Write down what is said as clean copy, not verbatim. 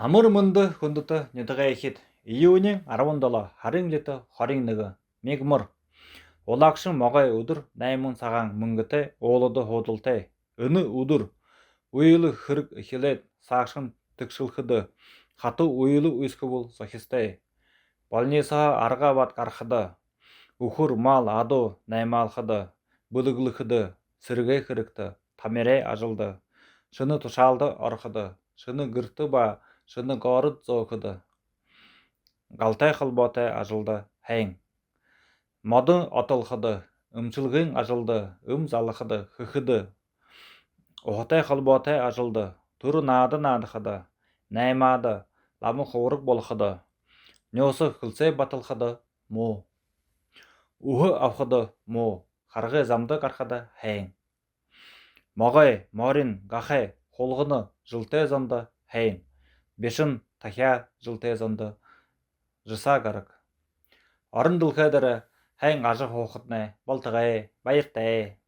Амар мөндөд хүндэт нэдгээ ихэд июунийн 17 харын лит 21 мигмар улагшин могой өдөр 8 цагаан мөнгөтэй уулууд худалтай өнө өдөр уйл хэрэг эхлээд саагшин тэгшүүлэхэд хатуу уйл үйсгүүл сохистэй болнисаа аргаа бат гарахад өхөр мал адуу наймаалхад бүлэглэхэд сэргээ хэрэгт тамирэ ажилд шөнө тушаалд ороход шөнө гэрт ба шөнө город зооход галтай холбоотой ажилд хайн модон отолход өмчилгэн ажилд залахад хөөхд ухтай холбоотой ажилд төр наадахад наймаад лам хуураг болоход нёос хөлсэй баталхад муу өөхө авахд муу харгай замд гарахад хайн могой морин гахай хулгын жилтэй зонд хайн бишин тахя жилтэй зонд жиса гараг орон дулхайдар хайн ажих хуухад болтгай баяртай